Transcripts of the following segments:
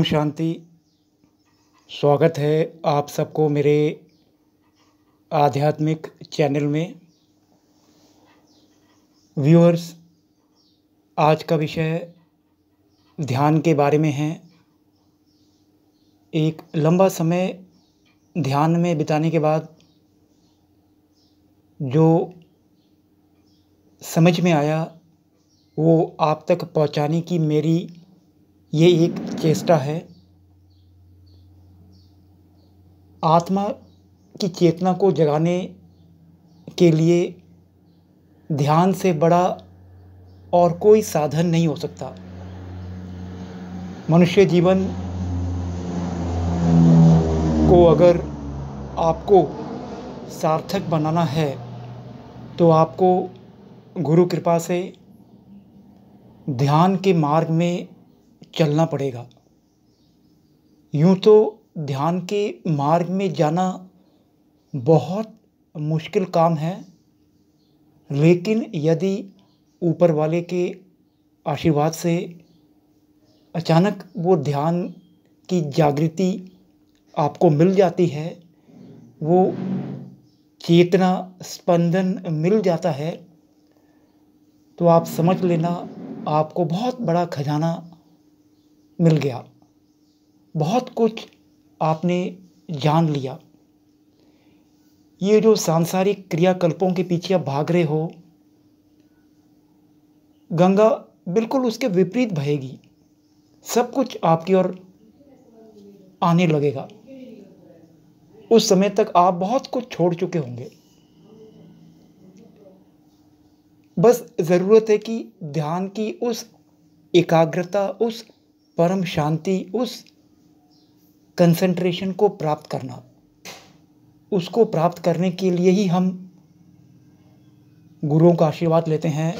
शांति। स्वागत है आप सबको मेरे आध्यात्मिक चैनल में। व्यूअर्स, आज का विषय ध्यान के बारे में है। एक लंबा समय ध्यान में बिताने के बाद जो समझ में आया वो आप तक पहुंचाने की मेरी ये एक चेष्टा है। आत्मा की चेतना को जगाने के लिए ध्यान से बड़ा और कोई साधन नहीं हो सकता। मनुष्य जीवन को अगर आपको सार्थक बनाना है तो आपको गुरु कृपा से ध्यान के मार्ग में चलना पड़ेगा। यूँ तो ध्यान के मार्ग में जाना बहुत मुश्किल काम है, लेकिन यदि ऊपर वाले के आशीर्वाद से अचानक वो ध्यान की जागृति आपको मिल जाती है, वो चेतना स्पंदन मिल जाता है, तो आप समझ लेना आपको बहुत बड़ा खजाना मिल गया। बहुत कुछ आपने जान लिया। ये जो सांसारिक क्रियाकल्पों के पीछे आप भाग रहे हो, गंगा बिल्कुल उसके विपरीत बहेगी। सब कुछ आपकी ओर आने लगेगा। उस समय तक आप बहुत कुछ छोड़ चुके होंगे। बस ज़रूरत है कि ध्यान की उस एकाग्रता, उस परम शांति, उस कंसंट्रेशन को प्राप्त करना। उसको प्राप्त करने के लिए ही हम गुरुओं का आशीर्वाद लेते हैं,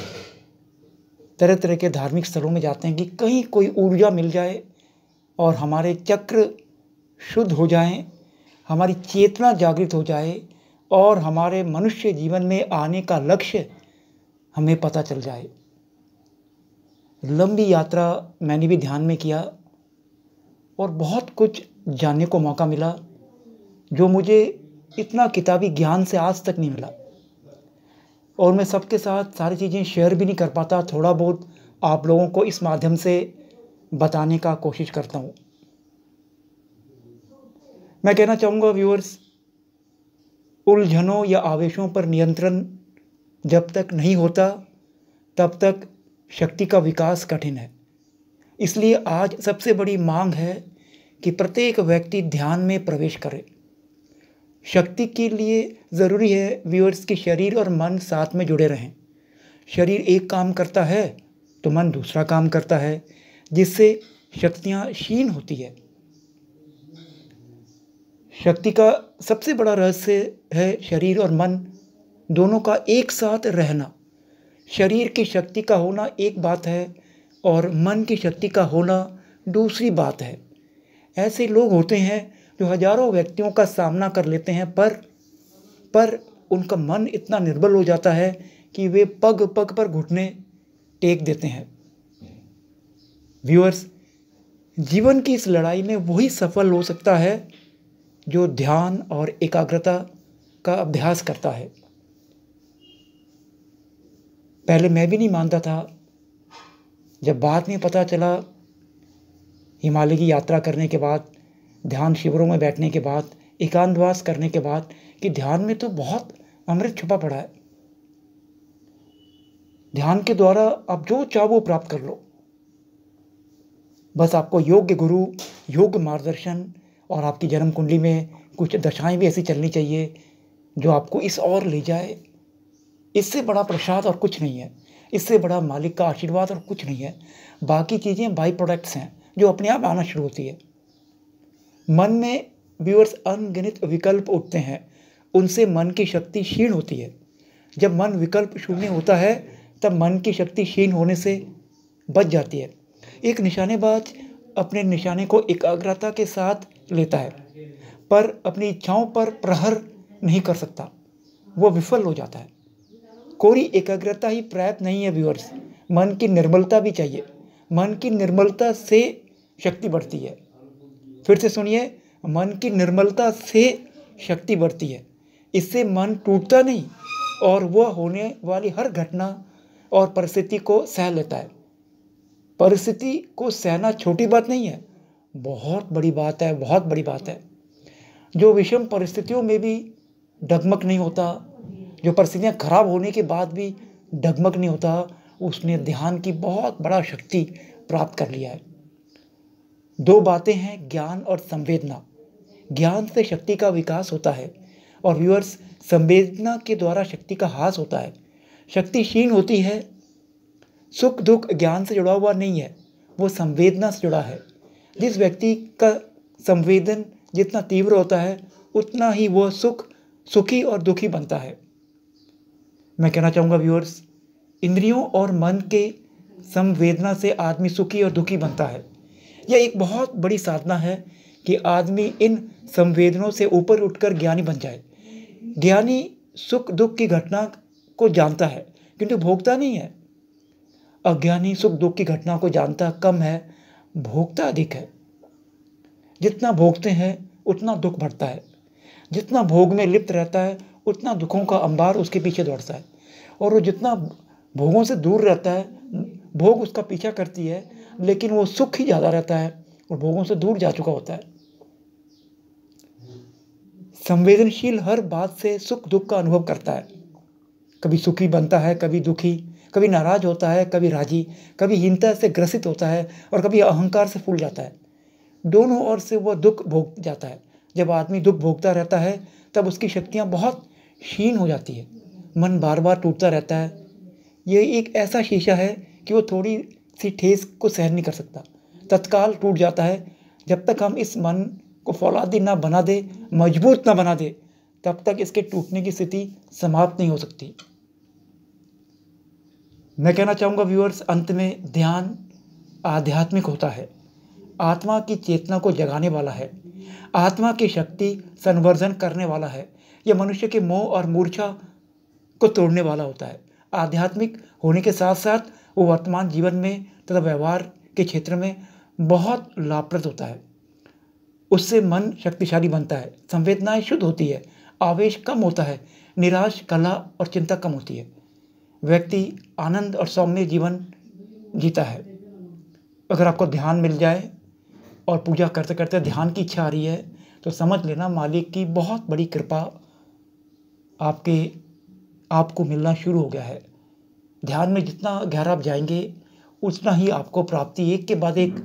तरह तरह के धार्मिक स्थलों में जाते हैं कि कहीं कोई ऊर्जा मिल जाए और हमारे चक्र शुद्ध हो जाएं, हमारी चेतना जागृत हो जाए और हमारे मनुष्य जीवन में आने का लक्ष्य हमें पता चल जाए। लंबी यात्रा मैंने भी ध्यान में किया और बहुत कुछ जानने को मौका मिला जो मुझे इतना किताबी ज्ञान से आज तक नहीं मिला। और मैं सबके साथ सारी चीज़ें शेयर भी नहीं कर पाता। थोड़ा बहुत आप लोगों को इस माध्यम से बताने का कोशिश करता हूँ। मैं कहना चाहूँगा व्यूअर्स, उलझनों या आवेशों पर नियंत्रण जब तक नहीं होता तब तक शक्ति का विकास कठिन है। इसलिए आज सबसे बड़ी मांग है कि प्रत्येक व्यक्ति ध्यान में प्रवेश करे। शक्ति के लिए ज़रूरी है व्यूअर्स कि शरीर और मन साथ में जुड़े रहें। शरीर एक काम करता है तो मन दूसरा काम करता है, जिससे शक्तियाँ क्षीण होती है। शक्ति का सबसे बड़ा रहस्य है शरीर और मन दोनों का एक साथ रहना। शरीर की शक्ति का होना एक बात है और मन की शक्ति का होना दूसरी बात है। ऐसे लोग होते हैं जो हजारों व्यक्तियों का सामना कर लेते हैं, पर उनका मन इतना निर्बल हो जाता है कि वे पग पग पर घुटने टेक देते हैं। व्यूअर्स, जीवन की इस लड़ाई में वही सफल हो सकता है जो ध्यान और एकाग्रता का अभ्यास करता है। पहले मैं भी नहीं मानता था। जब बाद में पता चला, हिमालय की यात्रा करने के बाद, ध्यान शिविरों में बैठने के बाद, एकांतवास करने के बाद, कि ध्यान में तो बहुत अमृत छुपा पड़ा है। ध्यान के द्वारा आप जो चाहो वो प्राप्त कर लो। बस आपको योग्य गुरु, योग्य मार्गदर्शन और आपकी जन्म कुंडली में कुछ दशाएं भी ऐसी चलनी चाहिए जो आपको इस ओर ले जाए। इससे बड़ा प्रसाद और कुछ नहीं है। इससे बड़ा मालिक का आशीर्वाद और कुछ नहीं है। बाकी चीज़ें बाई प्रोडक्ट्स हैं जो अपने आप आना शुरू होती है। मन में व्यूअर्स अनगिनत विकल्प उठते हैं, उनसे मन की शक्ति क्षीण होती है। जब मन विकल्प शून्य होता है तब मन की शक्ति क्षीण होने से बच जाती है। एक निशानेबाज अपने निशाने को एकाग्रता के साथ लेता है, पर अपनी इच्छाओं पर प्रहार नहीं कर सकता, वो विफल हो जाता है। कोई एकाग्रता ही पर्याप्त नहीं है व्यूअर्स, मन की निर्मलता भी चाहिए। मन की निर्मलता से शक्ति बढ़ती है। फिर से सुनिए, मन की निर्मलता से शक्ति बढ़ती है। इससे मन टूटता नहीं और वह होने वाली हर घटना और परिस्थिति को सह लेता है। परिस्थिति को सहना छोटी बात नहीं है, बहुत बड़ी बात है, बहुत बड़ी बात है। जो विषम परिस्थितियों में भी डगमग नहीं होता, जो परिस्थितियाँ खराब होने के बाद भी डगमग नहीं होता, उसने ध्यान की बहुत बड़ा शक्ति प्राप्त कर लिया है। दो बातें हैं, ज्ञान और संवेदना। ज्ञान से शक्ति का विकास होता है और व्यूअर्स, संवेदना के द्वारा शक्ति का ह्रास होता है। शक्ति क्षीण होती है। सुख दुख ज्ञान से जुड़ा हुआ नहीं है, वो संवेदना से जुड़ा है। जिस व्यक्ति का संवेदन जितना तीव्र होता है, उतना ही वह सुखी और दुखी बनता है। मैं कहना चाहूँगा व्यूअर्स, इंद्रियों और मन के संवेदना से आदमी सुखी और दुखी बनता है। यह एक बहुत बड़ी साधना है कि आदमी इन संवेदनों से ऊपर उठकर ज्ञानी बन जाए। ज्ञानी सुख दुख की घटना को जानता है किंतु भोगता नहीं है। अज्ञानी सुख दुख की घटना को जानता कम है, भोगता अधिक है। जितना भोगते हैं उतना दुख बढ़ता है, जितना भोग में लिप्त रहता है उतना दुखों का अंबार उसके पीछे दौड़ता है, और वो जितना भोगों से दूर रहता है, भोग उसका पीछा करती है, लेकिन वो सुख ही ज़्यादा रहता है और भोगों से दूर जा चुका होता है। संवेदनशील हर बात से सुख दुख का अनुभव करता है। कभी सुखी बनता है, कभी दुखी, कभी नाराज होता है, कभी राजी, कभी हीनता से ग्रसित होता है और कभी अहंकार से फूल जाता है। दोनों ओर से वह दुख भोग जाता है। जब आदमी दुख भोगता रहता है तब उसकी शक्तियाँ बहुत क्षीण हो जाती है, मन बार बार टूटता रहता है। ये एक ऐसा शीशा है कि वो थोड़ी सी ठेस को सहन नहीं कर सकता, तत्काल टूट जाता है। जब तक हम इस मन को फौलादी ना बना दे, मजबूत ना बना दे, तब तक इसके टूटने की स्थिति समाप्त नहीं हो सकती। मैं कहना चाहूँगा व्यूअर्स, अंत में ध्यान आध्यात्मिक होता है, आत्मा की चेतना को जगाने वाला है, आत्मा की शक्ति संवर्धन करने वाला है। यह मनुष्य के मोह और मूर्छा को तोड़ने वाला होता है। आध्यात्मिक होने के साथ साथ वो वर्तमान जीवन में तथा व्यवहार के क्षेत्र में बहुत लाभप्रद होता है। उससे मन शक्तिशाली बनता है, संवेदनाएं शुद्ध होती है, आवेश कम होता है, निराश, कलह और चिंता कम होती है। व्यक्ति आनंद और सौम्य जीवन जीता है। अगर आपको ध्यान मिल जाए और पूजा करते करते ध्यान की इच्छा आ रही है, तो समझ लेना मालिक की बहुत बड़ी कृपा आपको मिलना शुरू हो गया है। ध्यान में जितना गहरा आप जाएंगे, उतना ही आपको प्राप्ति एक के बाद एक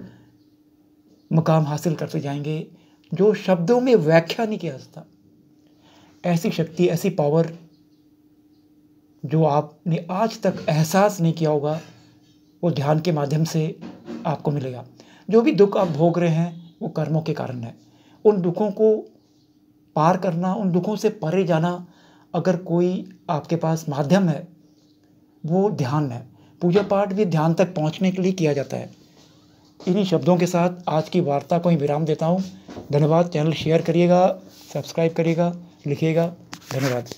मुकाम हासिल करते जाएंगे, जो शब्दों में व्याख्या नहीं किया जा सकता। ऐसी शक्ति, ऐसी पावर जो आपने आज तक एहसास नहीं किया होगा, वो ध्यान के माध्यम से आपको मिलेगा। जो भी दुख आप भोग रहे हैं वो कर्मों के कारण है। उन दुखों को पार करना, उन दुखों से परे जाना, अगर कोई आपके पास माध्यम है, वो ध्यान है। पूजा पाठ भी ध्यान तक पहुंचने के लिए किया जाता है। इन्हीं शब्दों के साथ आज की वार्ता को ही विराम देता हूं। धन्यवाद। चैनल शेयर करिएगा, सब्सक्राइब करिएगा, लिखिएगा। धन्यवाद।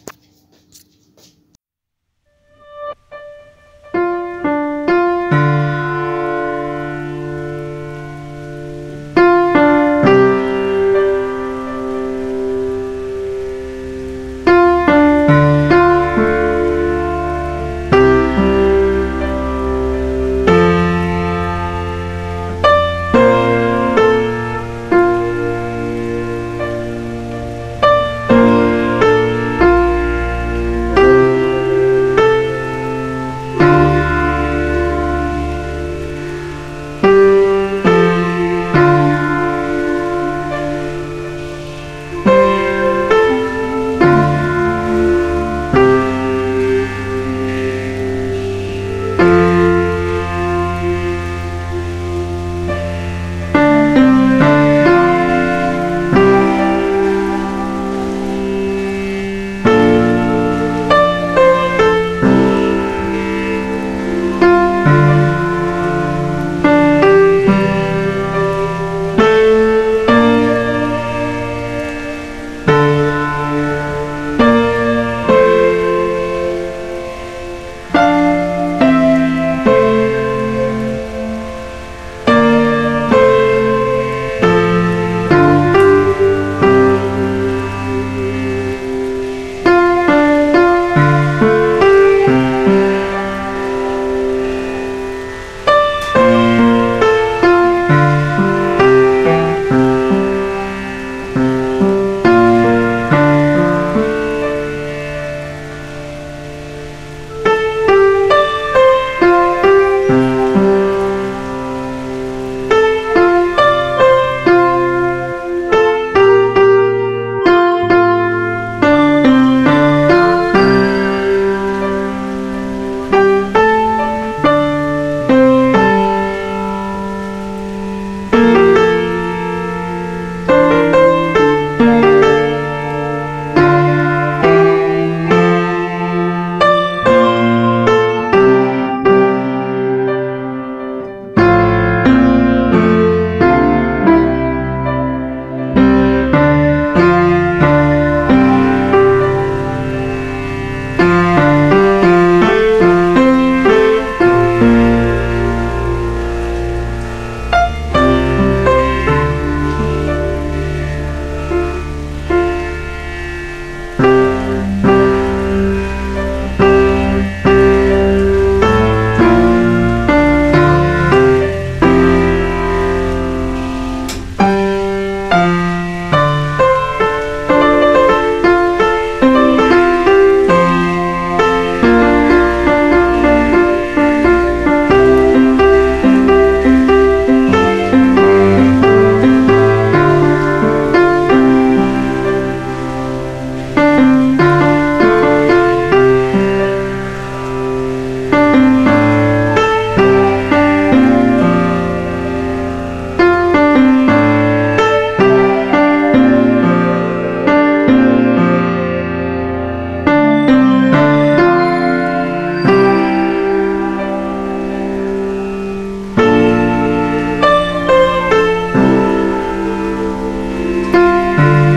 है।